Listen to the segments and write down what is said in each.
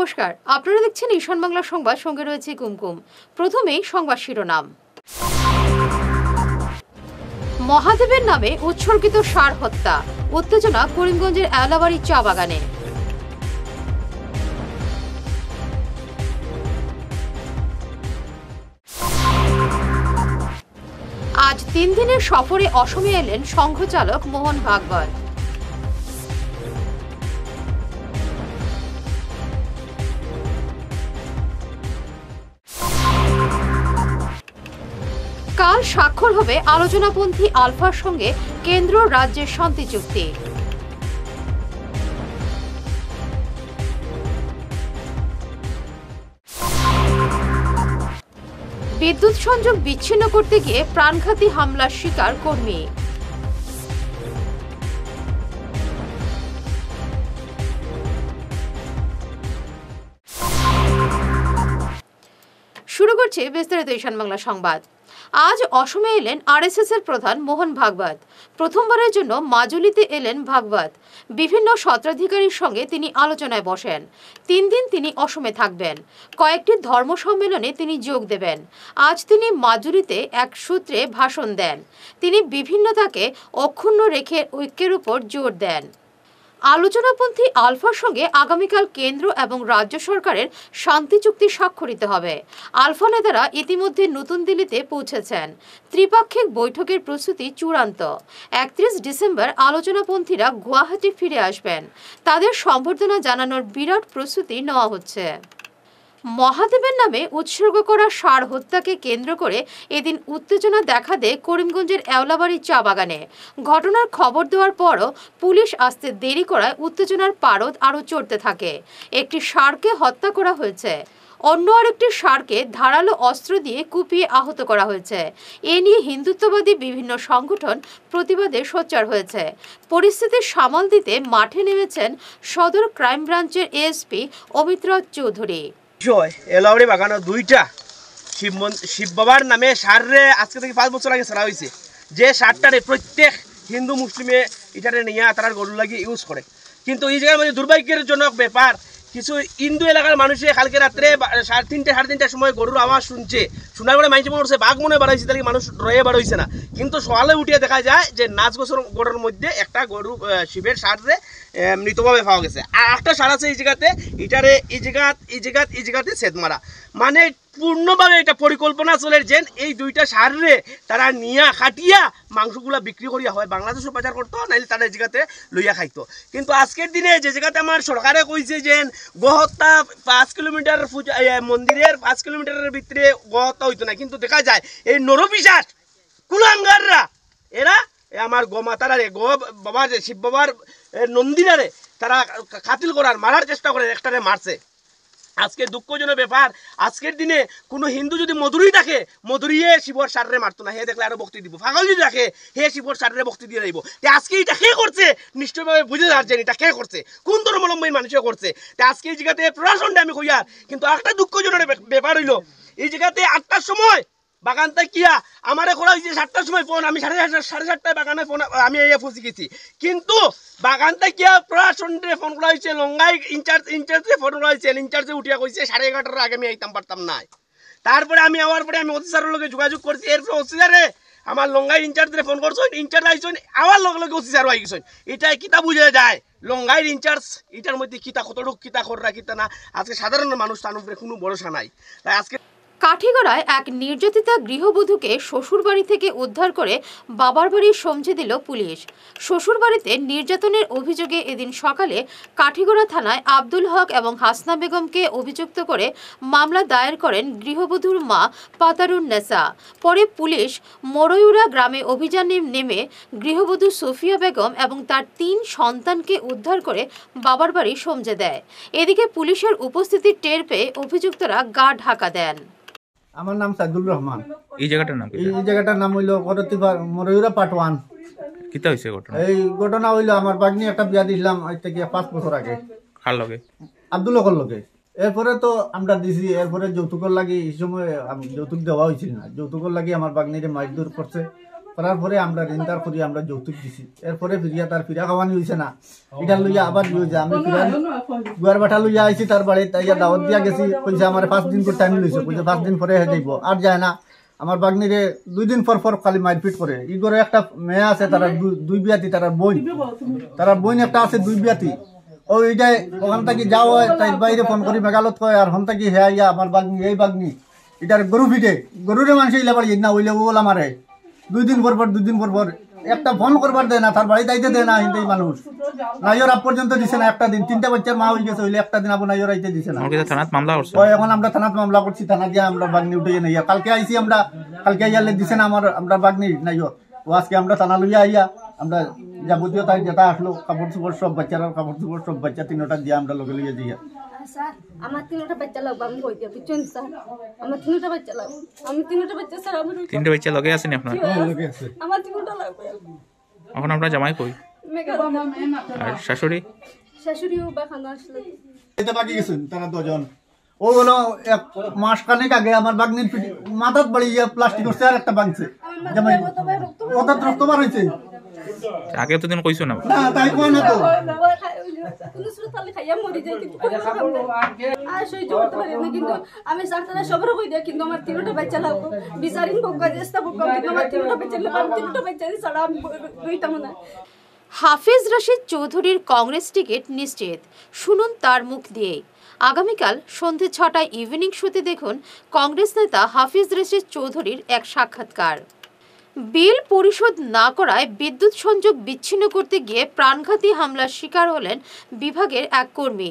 নমস্কার, আপনারা দেখছেন ঈশান বাংলা সংবাদ, সঙ্গে রয়েছে কুমকুম। প্রথমেই সংবাদ শিরোনাম। মহাদেবের নামে উৎসর্গিত ষাঁড় হত্যা, উত্তেজনা করিমগঞ্জের এলাবাড়ি চা বাগানে। আজ 3 দিনের সফরে অসমে এলেন সংঘচালক মোহন ভাগবত। কাল স্বাক্ষর হবে আলোচনাপন্থী আলফার সঙ্গে কেন্দ্র রাজ্যের শান্তি চুক্তি। বিদ্যুৎ সংযোগ বিচ্ছিন্ন করতে গিয়ে প্রাণঘাতী হামলার শিকার কর্মী। শুরু করছে বিস্তারিত ঈশান বাংলা সংবাদ। আজ অসমে এলেন আরএসএস এর প্রধান মোহন ভাগবত। প্রথমবারের জন্য মাজুলিতে এলেন ভাগবত। বিভিন্ন স্বত্রাধিকারীর সঙ্গে তিনি আলোচনায় বসেন। 3 দিন তিনি অসমে থাকবেন। কয়েকটি ধর্ম সম্মেলনে তিনি যোগ দেবেন। আজ তিনি মাজুলিতে এক সূত্রে ভাষণ দেন। তিনি বিভিন্নতাকে অক্ষুণ্ণ রেখে ঐক্যের উপর জোর দেন। আলোচনাপন্থী আলফার সঙ্গে আগামীকাল কেন্দ্র এবং রাজ্য সরকারের শান্তি চুক্তি স্বাক্ষরিত হবে। আলফা নেতারা ইতিমধ্যে নতুন দিল্লিতে পৌঁছেছেন। ত্রিপাক্ষিক বৈঠকের প্রস্তুতি চূড়ান্ত। 31 ডিসেম্বর আলোচনাপন্থীরা গুয়াহাটি ফিরে আসবেন। তাদের সম্বর্ধনা জানানোর বিরাট প্রস্তুতি নেওয়া হচ্ছে। মহাদেবের নামে উৎসর্গ করা ষাঁড় হত্যাকে কেন্দ্র করে এদিন উত্তেজনা দেখা দেয় করিমগঞ্জের এওলাবাড়ি চা বাগানে। ঘটনার খবর দেওয়ার পরও পুলিশ আসতে দেরি করায় উত্তেজনার পারদ আরও চড়তে থাকে। একটি ষাঁড়কে হত্যা করা হয়েছে, অন্য আরেকটি ষাঁড়কে ধারালো অস্ত্র দিয়ে কুপিয়ে আহত করা হয়েছে। এ নিয়ে হিন্দুত্ববাদী বিভিন্ন সংগঠন প্রতিবাদে সোচ্চার হয়েছে। পরিস্থিতি সামাল দিতে মাঠে নেমেছেন সদর ক্রাইম ব্রাঞ্চের এএসপি অমিতরাজ চৌধুরী। এলাউড়ি বাগানো 2টা শিব বাবার নামে ষাঁড়রে আজকে থেকে 5 বছর আগে ছাড়া হয়েছে। যে ষাঁড়টারে প্রত্যেক হিন্দু মুসলিমে এটারে নিয়ে তারা গরু লাগিয়ে ইউজ করে, কিন্তু এই জায়গার মধ্যে দুর্ভাগ্যজনক ব্যাপার, কিছু হিন্দু এলাকার মানুষে কালকে রাত্রে 3:30 সময় গরুর আওয়াজ শুনছে। শোনার পরে মাইন্ড মনে হচ্ছে বাঘ মনে বাড়াইছে, তাহলে মানুষ রয়ে বাড়াইছে না। কিন্তু সকালে উঠিয়ে দেখা যায় যে নাচগোছর গরুর মধ্যে একটা গরু শিবের ষাঁড়রে মৃতভাবে পাওয়া গেছে। আর একটা ষাঁড় আছে এই জায়গাতে, এটারে এই জায়গাতে সেদ মারা। মানে পূর্ণভাবে এটা পরিকল্পনা চলে যে এই 2টা ষাঁড়রে তারা নিয়া খাটিয়া মাংসগুলা বিক্রি করিয়া হয় বাংলাদেশও বাজার করতো, নাইলে তারা এই জায়গাতে লইয়া খাইতো। কিন্তু আজকের দিনে যে জায়গাতে আমার সরকারে কইছে যে গোহত্যা 5 কিলোমিটার মন্দিরের 5 কিলোমিটারের ভিতরে গোহত্যা হইতো না, কিন্তু দেখা যায় এই নরপিশাচ কুলাঙ্গাররা এরা আমার গোমাতারারে গো বাবার শিব বাবার নন্দিরারে তারা কাতিল করার মারার চেষ্টা করে, একটারে মারছে। আজকে দুঃখজনক ব্যাপার, আজকের দিনে কোনো হিন্দু যদি মধুরী থাকে, মধুরীয়ে শিবর ষাঁড়রে মারতো না, হে দেখলে আরো ভক্তি দিব। পাগল যদি থাকে হে শিবর ষাঁড়রে ভক্তি দিয়ে যাইব। আজকে এটা কে করছে নিশ্চয়ভাবে বুঝে যাচ্ছেন এটা কে করছে, কোন ধর্মাবলম্বী মানুষে করছে। আজকে এই জায়গাতে প্রশাসনটা আমি কইয়ার, কিন্তু একটা দুঃখজনক ব্যাপার হইলো এই জায়গাতে 8টার সময় বাগানটা কিয়া আমারে করা হয়েছে 7টার সময় ফোন, আমি 7:30 বাগানে ফোন আমি এই পৌঁছে গেছি, কিন্তু বাগানটা কিয়া প্রশাসনে ফোন করা হয়েছে, লঙ্গাই ইনচার্জে ফোন করা হয়েছে, ইনচার্জে উঠিয়া কইছে 11:30 আগে আমি আইতাম পারতাম না। তারপরে আমি আওয়ার পরে আমি অফিসারের লগে যোগাযোগ করছি, এরপরে অফিসারে আমার লঙ্গাই ইনচার্জে ফোন করছেন, ইনচার্জ আইসেন আওয়ার লগে লগে অফিসারও আই গেছেন। এটাই কিতা বুঝে যায় লঙ্গাইয়ের ইনচার্জ এটার মধ্যে কিতা কতটুক কিতা কররা কিতা না। আজকে সাধারণ মানুষ তার উপরে কোনো ভরসা নাই। তাই আজকে কাঠিগড়ায় এক নির্যাতিতা গৃহবধূকে শ্বশুরবাড়ি থেকে উদ্ধার করে বাবার বাড়ি সমঝে দিল পুলিশ। শ্বশুরবাড়িতে নির্যাতনের অভিযোগে এদিন সকালে কাঠিগড়া থানায় আব্দুল হক এবং হাসনা বেগমকে অভিযুক্ত করে মামলা দায়ের করেন গৃহবধূর মা পাতারুন নেসা। পরে পুলিশ মরয়ুরা গ্রামে অভিযানে নেমে গৃহবধূ সোফিয়া বেগম এবং তার 3 সন্তানকে উদ্ধার করে বাবার বাড়ি সমঝে দেয়। এদিকে পুলিশের উপস্থিতি টের পেয়ে অভিযুক্তরা গা ঢাকা দেন। আমার নাম সাইদুল রহমান। এই জায়গাটার নাম এই জায়গাটার নাম হইলো মরয়ুরা পার্ট 1। কিতা হইছে ঘটনা? এই ঘটনা হইলো আমার বাগনি একটা বিয়া দিছিলাম আজ থেকে 5 বছর আগে। কার লগে? আব্দুল হকর লগে। এরপরে তো আমরা দিছি, এরপরে যৌতুকর লাগি এই সময় যৌতুক দেওয়া হয়েছিল না, যৌতুকর লাগি আমার বাগনিরে মারধর করছে, করার পরে আমরা রেন্দার করি আমরা যৌতুক দিছি এরপরে ফিরিয়া তার ফিরা খাওয়ানি হয়েছে না এটা লইয়া আবার লইয়া আমি ফিরা গুয়ার বাটা লইয়া আইছি তার বাড়ি তাই দাওয়াত দিয়া গেছি কইছে আমার 5 দিন করে টাইম লইছে কইছে 5 দিন পরে যাইব আর যায় না আমার বাগনিরে 2 দিন পর খালি মারপিট করে ই করে একটা মেয়ে আছে তারা দুই বিয়াতি তারা বোন একটা আছে 2 বিয়াতি ওইটাই ওখান থেকে যাও তাই বাইরে ফোন করি মেঘালত কয় আর হন থেকে হে আইয়া আমার বাগনি এই বাগনি এটার গরু পিটে গরুরে মানুষ ইলা বাড়ি না হইলে ওলা মারে 2 দিন পর একটা ফোন করবার দেয় না তার বাড়ি যাইতে দেয় না হিন্দি মানুষ নাইর আপ পর্যন্ত দিছে না একটা দিন 3টা বাচ্চার মা হয়ে গেছে হইলে একটা দিন আবু নাইর আইতে দিছে না থানাত মামলা করছে এখন আমরা থানাত মামলা করছি থানা দিয়ে আমরা বাগনি উঠে নাইয়া কালকে আইছি আমরা কালকে আইয়ালে দিছে না আমরা বাগনি নাইর ও আজকে আমরা থানা লইয়া আইয়া আমরা যাবতীয় তাই যেটা আসলো কাপড় চোপড় সব বাচ্চা 3টা দিয়ে আমরা লগে লইয়া যাইয়া স্যার আমার 3টা বাচ্চা লাগবে আমি কই দিয়া বুঝছেন স্যার আমার 3টা বাচ্চা লাগবে আমি 3টা বাচ্চা স্যার আমার 3টা বাচ্চা লগে আছেন আপনার লগে আছে আমার 3টা লাগবে এখন আপনার জামাই কই আর শাশুড়িও বাখানো আসলে এটা বাকি গেছেন তারা 2 জন ও হলো 1 মাস কানেক আগে আমার বাগনির মাথাত বাড়ি প্লাস্টিকের চেয়ার একটা ভাঙছে জামাই ওটা রক্তবার হইছে আগে তো দিন কইছো না তাই কই না তো কোন সুরতালে খাইয়া মরি যায় কিন্তু আর সহ্য করতে পারি না কিন্তু আমি সারতারা সবর কই দেই কিন্তু আমার 3টা বাচ্চা লাগবে বিচারিন বকা দেস্তা বকা কিন্তু আমার 3টা বাচ্চা লাগবে 3টা বাচ্চা ছাড়া আমি রইতাম না হাফিজ রশিদ চৌধুরীর কংগ্রেস টিকিট নিশ্চিত শুনুন তার মুখ দিয়ে আগামীকাল সন্ধ্যে 6টায় ইভিনিং শোতে দেখুন কংগ্রেস নেতা হাফিজ রশিদ চৌধুরীর এক সাক্ষাৎকার বিল পরিশোধ না করায় বিদ্যুৎ সংযোগ বিচ্ছিন্ন করতে গিয়ে প্রাণঘাতী হামলার শিকার হলেন বিভাগের এক কর্মী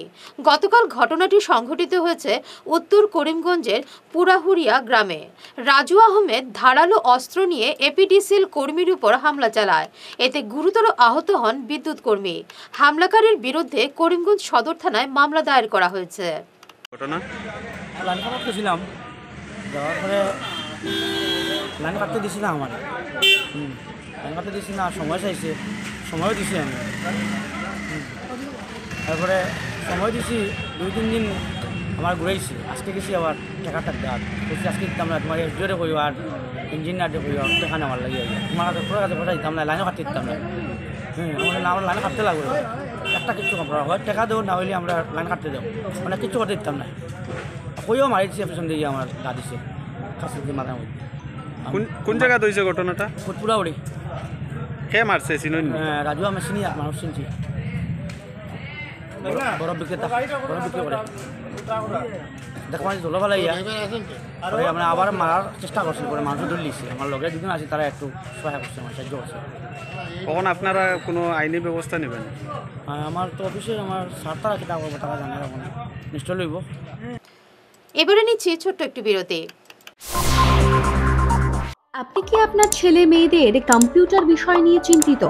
গতকাল ঘটনাটি সংঘটিত হয়েছে উত্তর করিমগঞ্জের পুরাহুরিয়া গ্রামে রাজু আহমেদ ধারালো অস্ত্র নিয়ে এপিডিসিএল কর্মীর উপর হামলা চালায় এতে গুরুতর আহত হন বিদ্যুৎ কর্মী হামলাকারীর বিরুদ্ধে করিমগঞ্জ সদর থানায় মামলা দায়ের করা হয়েছে ঘটনা লাইন কাটতে দিছি না আমার লাইন কাটতে দিছি না সময় চাইছে সময়ও দিছি আমি তারপরে সময় দিছি 2-3 দিন আমার ঘুরাইছি আজকে গেছি আবার টাকাটা দেওয়ার বলছি আজকে দিতাম না তোমার এসডিওরে কইব আর ইঞ্জিনিয়ারে কইব টাকা নেওয়ার লাগে তোমার কাছে পুরো কাছে ফোটা দিতাম না লাইনও কাটতে দিতাম না আমার লাইন কাটতে লাগবে একটা কিছু করা হয় টাকা দেবো না হইলে আমরা লাইন কাটতে দেবো মানে কিছু করতে দিতাম না কইও মারিছি পেছন দিয়ে আমার গা দিছে কাছে দিয়ে মাথার মধ্যে কোন জায়গা হয়েছে ঘটনাটা ফুটপুরাউড়ি কে মারছে চিনুন রাজু আমি চিনি মানুষ চিনছি বরফ বিক্রেতা বরফ বিক্রি করে দেখো মানে জল ভালো আমরা আবার মারার চেষ্টা করছি করে মানুষ ধরে লিখছি আমার লগে 2 জন আছে তারা একটু সহায় করছে আমার সাহায্য করছে কখন আপনারা কোনো আইনি ব্যবস্থা নেবেন আমার তো অফিসে আমার সারতারা কিতা করবো তারা জানে এখন নিশ্চয় লইব এবারে নিচ্ছি ছোট্ট একটি বিরতি আপনি কি আপনার ছেলে মেয়েদের কম্পিউটার বিষয় নিয়ে চিন্তিত?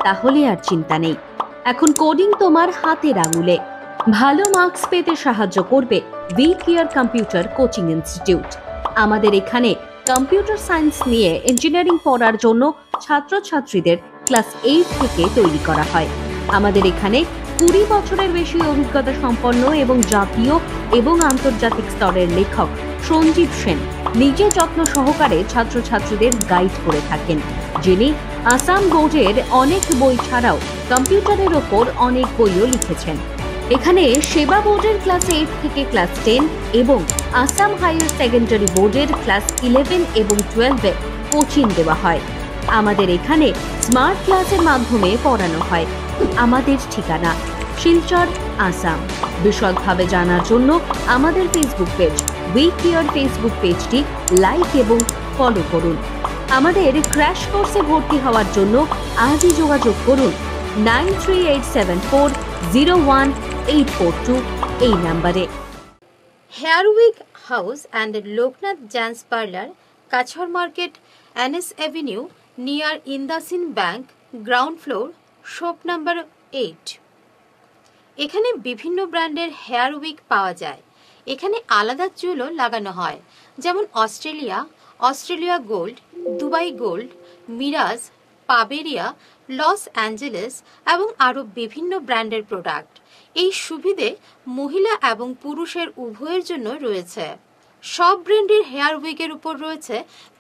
তাহলে আর চিন্তা নেই, এখন কোডিং তোমার হাতের আঙুলে। ভালো মার্কস পেতে সাহায্য করবে we care computer coaching institute. আমাদের এখানে কম্পিউটার সায়েন্স নিয়ে ইঞ্জিনিয়ারিং পড়ার জন্য ছাত্রছাত্রীদের ক্লাস 8 থেকে তৈরি করা হয়। আমাদের এখানে 20 বছরের বেশি অভিজ্ঞতা সম্পন্ন এবং জাতীয় এবং আন্তর্জাতিক স্তরের লেখক সঞ্জীব সেন নিজে যত্ন সহকারে ছাত্রছাত্রীদের গাইড করে থাকেন, যিনি আসাম বোর্ডের অনেক বই ছাড়াও কম্পিউটারের ওপর অনেক বইও লিখেছেন। এখানে সেবা বোর্ডের ক্লাস 8 থেকে ক্লাস 10 এবং আসাম হায়ার সেকেন্ডারি বোর্ডের ক্লাস 11 এবং 12-এ কোচিং দেওয়া হয়। আমাদের এখানে স্মার্ট ক্লাসের মাধ্যমে পড়ানো হয়। আমাদের ঠিকানা শিলচর, আসাম। বিশদভাবে জানার জন্য আমাদের Facebook page we care Facebook পেজটি লাইক এবং ফলো করুন। আমাদের ক্র্যাশ কোর্সে ভর্তি হওয়ার জন্য আজই যোগাযোগ করুন 9387401842 এই নম্বরে। Hair week house and Loknath gents parlour, Cachar market, NS avenue, near IndusInd bank, ground floor, shop number 8। এখানে বিভিন্ন ব্র্যান্ডের হেয়ার উইক পাওয়া যায়। এখানে আলাদা চুলও লাগানো হয়, যেমন অস্ট্রেলিয়া গোল্ড, দুবাই গোল্ড, মিরাজ, পাবেরিয়া, লস অ্যাঞ্জেলেস এবং আরও বিভিন্ন ব্র্যান্ডের প্রোডাক্ট। এই সুবিধে মহিলা এবং পুরুষের উভয়ের জন্য রয়েছে। সব ব্র্যান্ডের হেয়ার উইকের উপর রয়েছে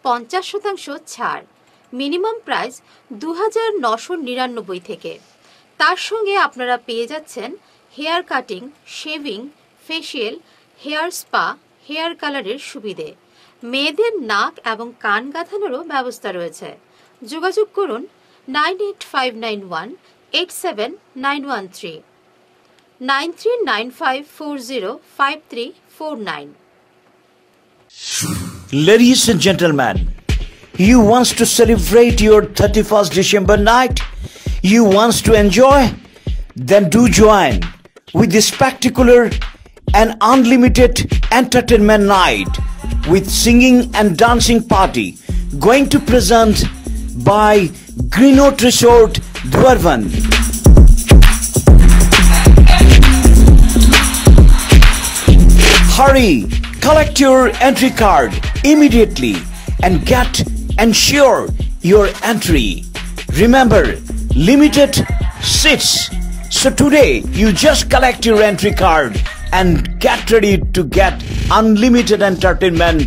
50% ছাড়। মিনিমাম প্রাইস 2999 থেকে। তার সঙ্গে আপনারা পেয়ে যাচ্ছেন hair cutting, shaving, facial, hair spa, hair কালারের সুবিধে। মেয়েদের নাক এবং কান গাঁথানোরও ব্যবস্থা রয়েছে। যোগাযোগ করুন 9859187913 9395405349। Ladies and gentlemen, you want to celebrate your 31st December night? You want to enjoy? Then do join with this spectacular and unlimited entertainment night with singing and dancing party going to present by Greenwood Resort, Dwarvan. Hurry, collect your entry card immediately and ensure your entry. Remember, limited seats. So today, you just collect your entry card and get ready to get unlimited entertainment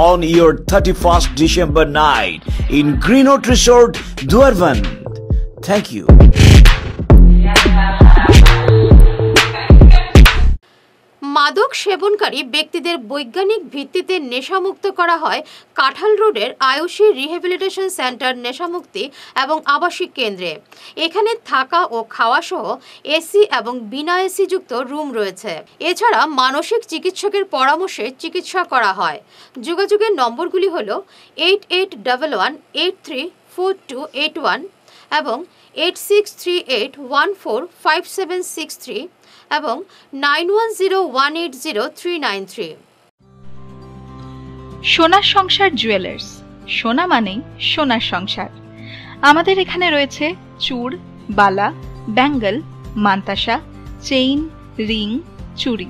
on your 31st December night in Greenwood Resort, Dwarvan. Thank you. মাদক সেবনকারী ব্যক্তিদের বৈজ্ঞানিক ভিত্তিতে নেশামুক্ত করা হয় কাঁঠাল রোডের Ayushi rehabilitation centre নেশামুক্তি এবং আবাসিক কেন্দ্রে। এখানে থাকা ও খাওয়া সহ এসি এবং বিনা এসি যুক্ত রুম রয়েছে। এছাড়া মানসিক চিকিৎসকের পরামর্শে চিকিৎসা করা হয়। যোগাযোগের নম্বরগুলি হল 8811834281 এবং 8638145763 এবং 9101803993। সোনার সংসার জুয়েলার্স, সোনা মানেই সোনার সংসার। আমাদের এখানে রয়েছে চূড়, বালা, ব্যাঙ্গল, মান্তাসা, চেইন, রিং, চুড়ি।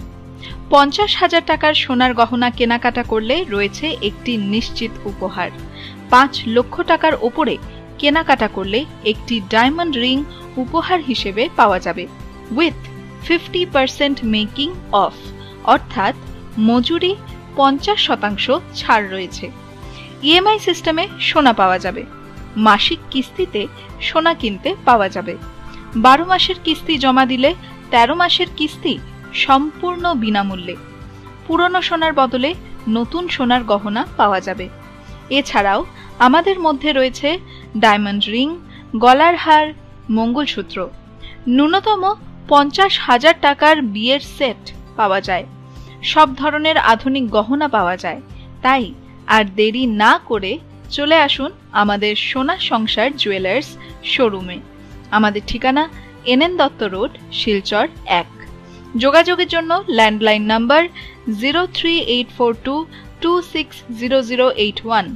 50,000 টাকার সোনার গহনা কেনাকাটা করলে রয়েছে একটি নিশ্চিত উপহার। 5 লক্ষ টাকার ওপরে কেনাকাটা করলে একটি ডায়মন্ড রিং উপহার হিসেবে পাওয়া যাবে উইথ 50% মেকিং অফ, অর্থাৎ মজুরি 50% ছাড় রয়েছে। ইএমআই সিস্টেমে সোনা পাওয়া যাবে। মাসিক কিস্তিতে সোনা কিনতে পাওয়া যাবে। 12 মাসের কিস্তি জমা দিলে 13 মাসের কিস্তি সম্পূর্ণ বিনামূল্যে। পুরনো সোনার বদলে নতুন সোনার গহনা পাওয়া যাবে। এছাড়াও আমাদের মধ্যে রয়েছে ডায়মন্ড রিং, গলার হার, মঙ্গলসূত্র। ন্যূনতম 50,000 টাকার বিয়ের সেট পাওয়া যায়। সব ধরনের আধুনিক গহনা পাওয়া যায়। তাই আর দেরি না করে চলে আসুন আমাদের সোনা সংসার জুয়েলার্স শোরুমে। আমাদের ঠিকানা NN দত্ত রোড, শিলচর 1। যোগাযোগের জন্য ল্যান্ডলাইন নাম্বার 03842260081,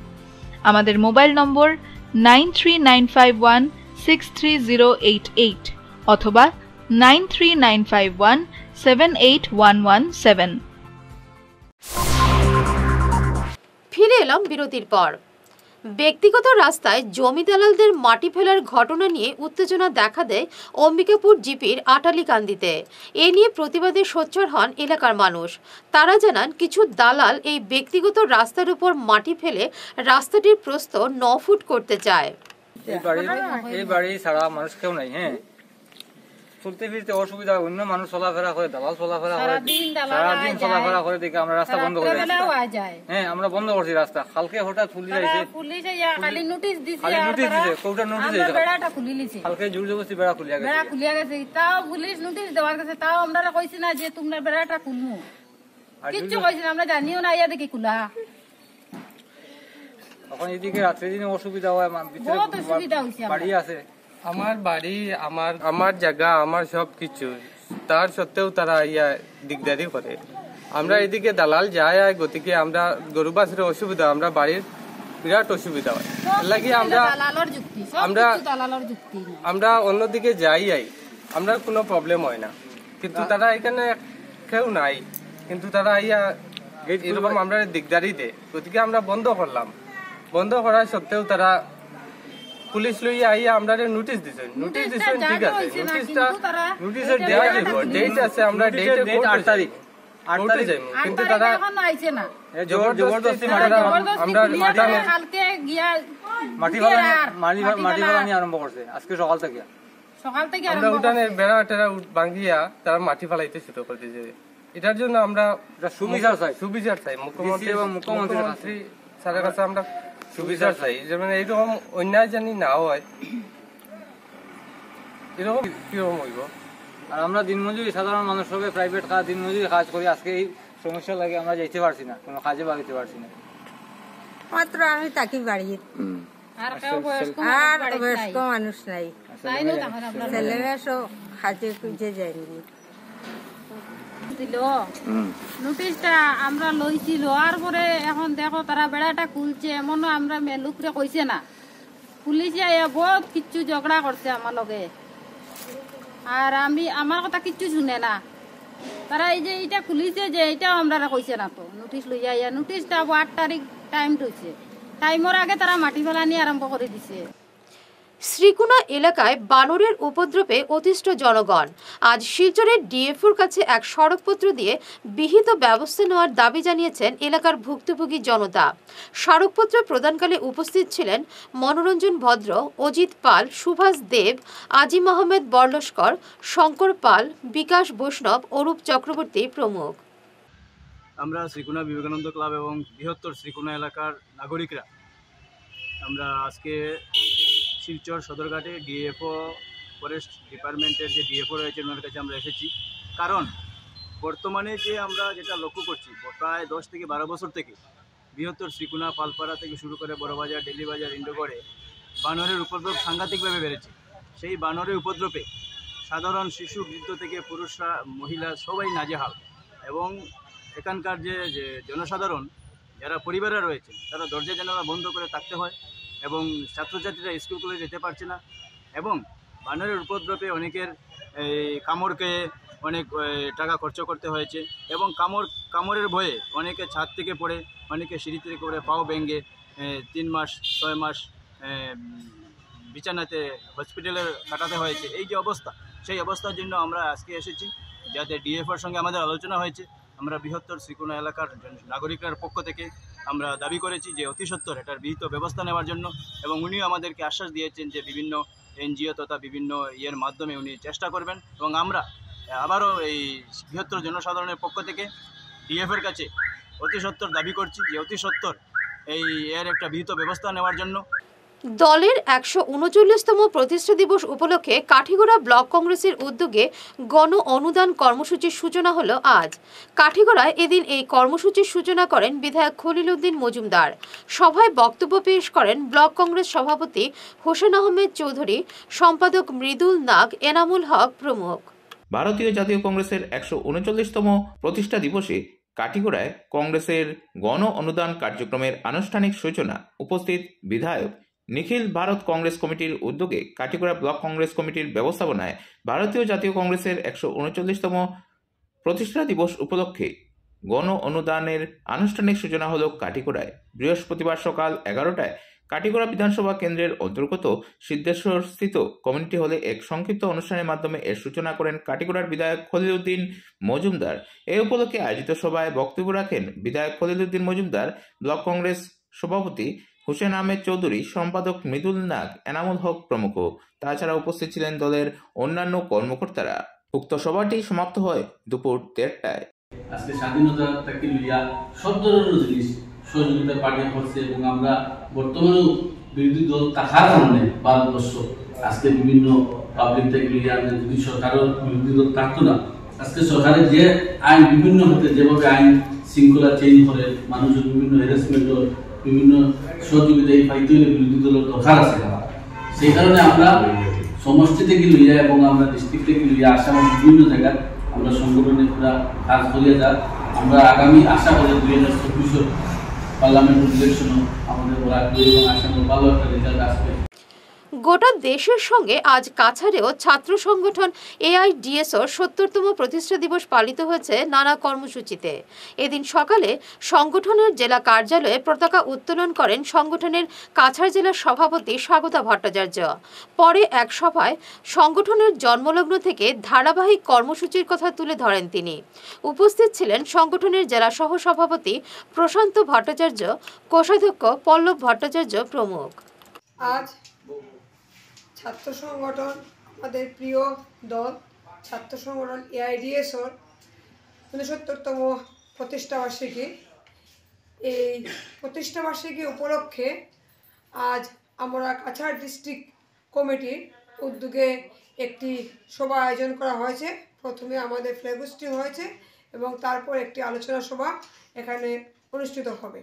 আমাদের মোবাইল নম্বর 9395163088 অথবা 9395178117। ফিরে এলাম বিরতির পর। ব্যক্তিগত রাস্তায় জমি দালালদের মাটি ফেলার ঘটনা নিয়ে উত্তেজনা দেখা দেয় অম্বিকাপুর জিপির আটালিকান্দিতে। এ নিয়ে প্রতিবাদে সোচ্চার হন এলাকার মানুষ। তারা জানান কিছু দালাল এই ব্যক্তিগত রাস্তার উপর মাটি ফেলে রাস্তাটির প্রস্থ 9 ফুট করতে চায়। এই বাড়ি ছাড়া মানুষ কেউ নাই। হ্যাঁ, চলতে ফিরতে অসুবিধা, অন্য মানুষ চলাফেরা করে, দালাল চলাফেরা করে, সারাদিন চলাফেরা করে দেখে আমরা রাস্তা বন্ধ করে দিয়েছি। হ্যাঁ, আমরা বন্ধ করছি রাস্তা। কালকে হঠাৎ পুলিশ আইছে, খালি নোটিশ দিছে, কোটা নোটিশ দিছে, কালকে জোর জবরদস্তি বেড়া খুলিয়া গেছে। তাও পুলিশ নোটিশ দেওয়ার কাছে, তাও আমরা কইছি না যে তোমরা বেড়াটা খুলমু, কিচ্ছু কইছি না, আমরা জানিও না ইয়া দেখি খোলা। এখন এদিকে রাত্রে দিনে অসুবিধা হয়, বহুত অসুবিধা হইছে। বাড়ি আছে, আমার বাড়ি, আমার জায়গা, আমার সব কিছু, তার সত্ত্বেও তারা ইয়া দিকদারি করে। আমরা এদিকে দালাল যায়, গতিকে আমরা গরু বাছুর অসুবিধা, আমরা বাড়ির বিরাট অসুবিধা হয়। লাগি আমরা অন্যদিকে যাই, আমরা কোনো প্রবলেম হয় না, কিন্তু তারা এখানে কেউ নাই, কিন্তু তারা ইয়া এরকম আমরা দিকদারি দেয়। গতিকে আমরা বন্ধ করলাম। বন্ধ করার সত্ত্বেও তারা পুলিশ লইয়া আইয়া আমরা নোটিশ দিছেন, ঠিক আছে, নোটিশের ডেট আছে, আমরা ডেটে 8 তারিখ কিন্তু তারা জবরদস্তি আমরা কালকে গিয়া মাটি ফেলা নিয়ে আরম্ভ করছে আজকে সকাল থেকে আমরা উঠানের বেড়া টেরা ভাঙিয়া তারা মাটি ফেলাইতে শুরু করে দিয়েছে। এটার জন্য আমরা সুবিচার চাই মুখ্যমন্ত্রী স্যারের কাছে আমরা সুবিচার চাই, যেমন এইরকম অন্যায় জানি না হয়। এরকম কিরকম হইব? আর আমরা দিনমজুরি সাধারণ মানুষ হবে প্রাইভেট কাজ দিনমজুরি কাজ করি, আজকে এই সমস্যা লাগে আমরা যেতে পারছি না, কোনো কাজে বাগাইতে পারছি না। মাত্র আমি থাকি বাড়ির, আর বয়স্ক মানুষ নাই, ছেলে মেয়ে সব হাতে খুঁজে যায়নি। নোটিশটা আমরা লইছি, লওয়ার পরে এখন দেখো তারা বেড়াটা খুলছে, এমনও আমরা মেলুকরে কইছে না, পুলিশে বহুত কিচ্ছু ঝগড়া করছে আমার লগে, আর আমার কথা কিচ্ছু শুনে না। তারা এই যে এটা খুলিছে যে এটাও আমরা কইছে না, তো নোটিশ লইয়া নোটিশটা 8 তারিখ টাইম হয়েছে, টাইমের আগে তারা মাটি ফেলা নিয়ে আরম্ভ করে দিছে। শ্রীকুনা এলাকায় বানরের উপদ্রবে অতিষ্ঠ জনগণ আজ শিলচরের ডিএফওর কাছে এক সড়কপত্র দিয়ে বিহিত ব্যবস্থা নেওয়ার দাবি জানিয়েছেন এলাকার ভুক্তভোগী জনতা। স্মারকপত্র প্রদানকালে উপস্থিত ছিলেন মনোরঞ্জন ভদ্র, অজিত পাল, সুভাষ দেব, আজিম আহমেদ বরলস্কর, শঙ্কর পাল, বিকাশ বৈষ্ণব, অরূপ চক্রবর্তী প্রমুখ। আমরা শ্রীকুনা বিবেকানন্দ ক্লাব এবং বৃহত্তর শ্রীকুনা এলাকার নাগরিকরা আমরা আজকে শিলচর সদরঘাটে ডিএফও ফরেস্ট ডিপার্টমেন্টের যে ডিএফও রয়েছে ওনার কাছে আমরা এসেছি। কারণ বর্তমানে যে আমরা যেটা লক্ষ্য করছি প্রায় 10 থেকে 12 বছর থেকে বৃহত্তর শ্রীকুনা, পালপাড়া থেকে শুরু করে বড়বাজার, ডেলি বাজার, ইন্ডোগড়ে বানরের উপদ্রব সাংঘাতিকভাবে বেড়েছে। সেই বানরের উপদ্রবে সাধারণ শিশু, বৃদ্ধ থেকে পুরুষরা, মহিলা সবাই নাজেহাল, এবং এখানকার যে জনসাধারণ যারা পরিবারে রয়েছে তারা দরজা জানালা বন্ধ করে থাকতে হয়, এবং ছাত্রছাত্রীরা স্কুল কলেজে যেতে পারছে না, এবং বানরের উপদ্রবে অনেকের কামড়কে অনেক টাকা খরচ করতে হয়েছে, এবং কামড়ের ভয়ে অনেকে ছাদ থেকে পড়ে, অনেকে সিঁড়ি থেকে পড়ে পাও ভেঙে 3 মাস 6 মাস বিছানাতে হসপিটালে কাটাতে হয়েছে। এই যে অবস্থা, সেই অবস্থার জন্য আমরা আজকে এসেছি, যাতে ডিএফওর সঙ্গে আমাদের আলোচনা হয়েছে। আমরা বৃহত্তর শ্রীকুনা এলাকার নাগরিকদের পক্ষ থেকে আমরা দাবি করেছি যে অতি সত্বর এটার বিহিত ব্যবস্থা নেওয়ার জন্য, এবং উনিও আমাদেরকে আশ্বাস দিয়েছেন যে বিভিন্ন এনজিও তথা বিভিন্ন ইয়ের মাধ্যমে উনি চেষ্টা করবেন, এবং আমরা আবারও এই বৃহত্তর জনসাধারণের পক্ষ থেকে ডিএফের কাছে অতি সত্বর দাবি করছি যে অতি সত্বর এর একটা বিহিত ব্যবস্থা নেওয়ার জন্য। দলের 139তম প্রতিষ্ঠা দিবস উপলক্ষে কাঠিগড়া ব্লক কংগ্রেসের উদ্যোগে গণ অনুদান কর্মসূচির সূচনা হলো আজ। কাঠিগড়ায় এদিন এই কর্মসূচির সূচনা করেন বিধায়ক খলিল উদ্দিন মজুমদার। সভায় বক্তব্য পেশ করেন ব্লক কংগ্রেস সভাপতি হোসেন আহমেদ চৌধুরী, সম্পাদক মৃদুল নাগ, এনামুল হক প্রমুখ। ভারতীয় জাতীয় কংগ্রেসের 139তম প্রতিষ্ঠা দিবসে কাঠিগড়ায় কংগ্রেসের গণ অনুদান কার্যক্রমের আনুষ্ঠানিক সূচনা। উপস্থিত বিধায়ক নিখিল ভারত কংগ্রেস কমিটির উদ্যোগে কাঠিগড়া ব্লক কংগ্রেস কমিটির ব্যবস্থাপনায় ভারতীয় জাতীয় কংগ্রেসের 139তম প্রতিষ্ঠা দিবস উপলক্ষে গণ অনুদানের আনুষ্ঠানিক সূচনা হল কাঠিগড়ায়। বৃহস্পতিবার সকাল 11টায় কাঠিগড়া বিধানসভা কেন্দ্রের অন্তর্গত সিদ্ধেশ্বর স্থিত কমিউনিটি হলে এক সংক্ষিপ্ত অনুষ্ঠানের মাধ্যমে এর সূচনা করেন কাঠিগড়ার বিধায়ক খলিল উদ্দিন মজুমদার। এই উপলক্ষে আয়োজিত সভায় বক্তব্য রাখেন বিধায়ক খলিল উদ্দিন মজুমদার, ব্লক কংগ্রেস সভাপতি হোসেন আহমেদ চৌধুরী, সম্পাদক মৃদুল নাগ, এনামুল হক প্রমুখ। তাছাড়া উপস্থিত ছিলেন দলের অন্যান্য কর্মকর্তারা। উক্ত সভাটি সমাপ্ত হয় দুপুর 1:30টায়। আজকে স্বাধীনতা থেকে লইয়া সব ধরনের জিনিস সহযোগিতা পাঠিয়ে করছে, এবং আমরা বর্তমানেও বিরোধী দল থাকার কারণে ভারতবর্ষ আজকে বিভিন্ন পাবলিক থেকে লইয়া যদি সরকারের বিরোধী দল থাকতো না, আজকে সরকারের যে আইন বিভিন্ন হতে যেভাবে আইন শৃঙ্খলা চেঞ্জ করে, মানুষের বিভিন্ন হ্যারাসমেন্ট, বিভিন্ন সহযোগিতা এই পাইতে হলে বিরোধী দলের দরকার আছে। সেই কারণে আমরা সমষ্টি থেকে লইয়া এবং আমরা ডিস্ট্রিক্ট থেকে লইয়া আসামের বিভিন্ন জায়গায় আমরা সংগঠনে পুরা কাজ করিয়া যাক। আমরা আগামী আশা করি 2024 পার্লামেন্ট ইলেকশনও আমাদের এবং আসামের ভালো একটা রেজাল্ট আসবে। গোটা দেশের সঙ্গে আজ কাছাড়েও ছাত্র সংগঠন এআইডিএসওর 70তম প্রতিষ্ঠা দিবস পালিত হয়েছে নানা কর্মসূচিতে। এদিন সকালে সংগঠনের জেলা কার্যালয়ে পতাকা উত্তোলন করেন সংগঠনের কাছাড় জেলার সভাপতি স্বাগতা ভট্টাচার্য। পরে এক সভায় সংগঠনের জন্মলগ্ন থেকে ধারাবাহিক কর্মসূচির কথা তুলে ধরেন তিনি। উপস্থিত ছিলেন সংগঠনের জেলা সহ সভাপতি প্রশান্ত ভট্টাচার্য, কোষাধ্যক্ষ পল্লব ভট্টাচার্য প্রমুখ। আজ ছাত্র সংগঠন আমাদের প্রিয় দল ছাত্র সংগঠন AIDSর 69তম প্রতিষ্ঠাবার্ষিকী। এই প্রতিষ্ঠাবার্ষিকী উপলক্ষে আজ আমরা কাছাড় ডিস্ট্রিক্ট কমিটির উদ্যোগে একটি সভা আয়োজন করা হয়েছে। প্রথমে আমাদের ফ্ল্যাগ হোস্টিং হয়েছে এবং তারপর একটি আলোচনা সভা এখানে অনুষ্ঠিত হবে।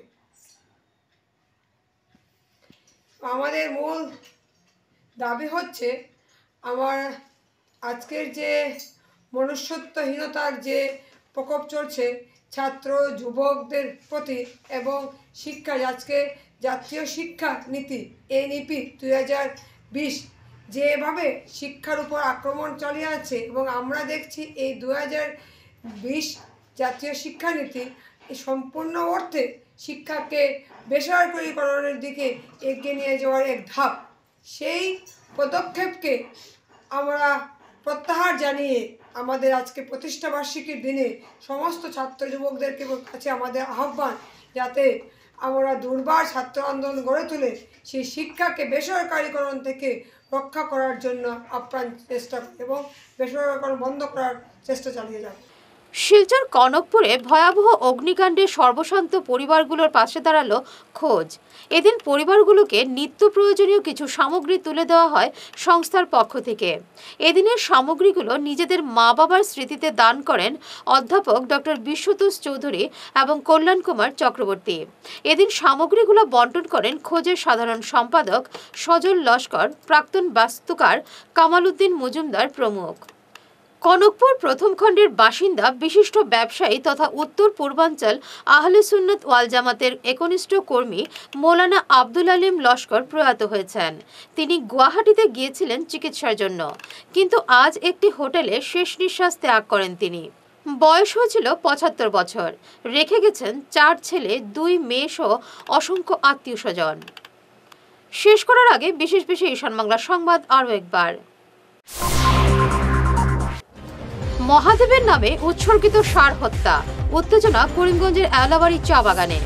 আমাদের মূল দাবি হচ্ছে আমার আজকের যে মনুষ্যত্বহীনতার যে প্রকোপ চলছে ছাত্র যুবকদের প্রতি এবং শিক্ষা, আজকে জাতীয় শিক্ষা নীতি NEP 2020 যেভাবে শিক্ষার উপর আক্রমণ চালিয়ে আছে এবং আমরা দেখছি এই 2020 জাতীয় শিক্ষানীতি সম্পূর্ণ অর্থে শিক্ষাকে বেসরকারীকরণের দিকে এগিয়ে নিয়ে যাওয়ার এক ধাপ। সেই পদক্ষেপকে আমরা প্রত্যাহার জানিয়ে আমাদের আজকে প্রতিষ্ঠাবার্ষিকীর দিনে সমস্ত ছাত্র যুবকদেরকে কাছে আমাদের আহ্বান, যাতে আমরা দুর্বার ছাত্র আন্দোলন গড়ে তুলে সেই শিক্ষাকে বেসরকারীকরণ থেকে রক্ষা করার জন্য আপ্রাণ চেষ্টা এবং বেসরকারীকরণ বন্ধ করার চেষ্টা চালিয়ে যাব। শিলচর কনকপুরে ভয়াবহ অগ্নিকাণ্ডে সর্বশান্ত পরিবারগুলোর পাশে দাঁড়ালো খোঁজ। এদিন পরিবারগুলোকে নিত্য প্রয়োজনীয় কিছু সামগ্রী তুলে দেওয়া হয় সংস্থার পক্ষ থেকে। এদিনের সামগ্রীগুলো নিজেদের মা বাবার স্মৃতিতে দান করেন অধ্যাপক ডক্টর বিশ্বতোষ চৌধুরী এবং কল্যাণ কুমার চক্রবর্তী। এদিন সামগ্রীগুলো বন্টন করেন খোঁজের সাধারণ সম্পাদক সজল লস্কর, প্রাক্তন বাস্তুকার কামাল উদ্দিন মজুমদার প্রমুখ। কনকপুর প্রথম খণ্ডের বাসিন্দা বিশিষ্ট ব্যবসায়ী তথা উত্তর পূর্বাঞ্চল আহলে সুন্নত ওয়াল জামাতের একনিষ্ঠ কর্মী মৌলানা আব্দুল আলিম লস্কর প্রয়াত হয়েছেন। তিনি গুয়াহাটিতে গিয়েছিলেন চিকিৎসার জন্য, কিন্তু আজ একটি হোটেলে শেষ নিঃশ্বাস ত্যাগ করেন তিনি। বয়স হয়েছিল 75 বছর। রেখে গেছেন 4 ছেলে, 2 মেয়ে সহ অসংখ্য আত্মীয় স্বজন। শেষ করার আগে বিশেষ ঈশান বাংলা সংবাদ আরও একবার। মহাদেবের নামে উৎসর্গিত সার হত্যা, উত্তেজনা করিমগঞ্জের এলাবাড়ি চা বাগানে।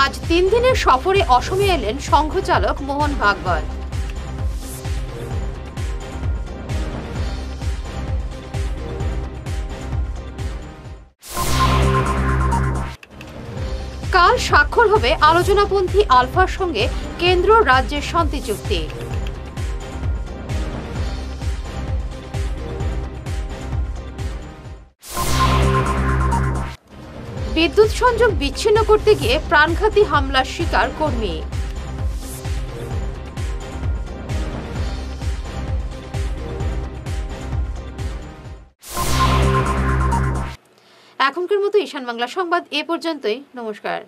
আজ 3 দিনের সফরে অসমে এলেন সংঘচালক মোহন ভাগবত। কাল স্বাক্ষর হবে আলোচনাপন্থী আলফার সঙ্গে কেন্দ্র রাজ্যের শান্তি চুক্তি। বিদ্যুৎ সংযোগ বিচ্ছিন্ন করতে গিয়ে প্রাণঘাতী হামলার শিকার কর্মী। এখনকার মতো ঈশান বাংলা সংবাদ এ পর্যন্তই। নমস্কার।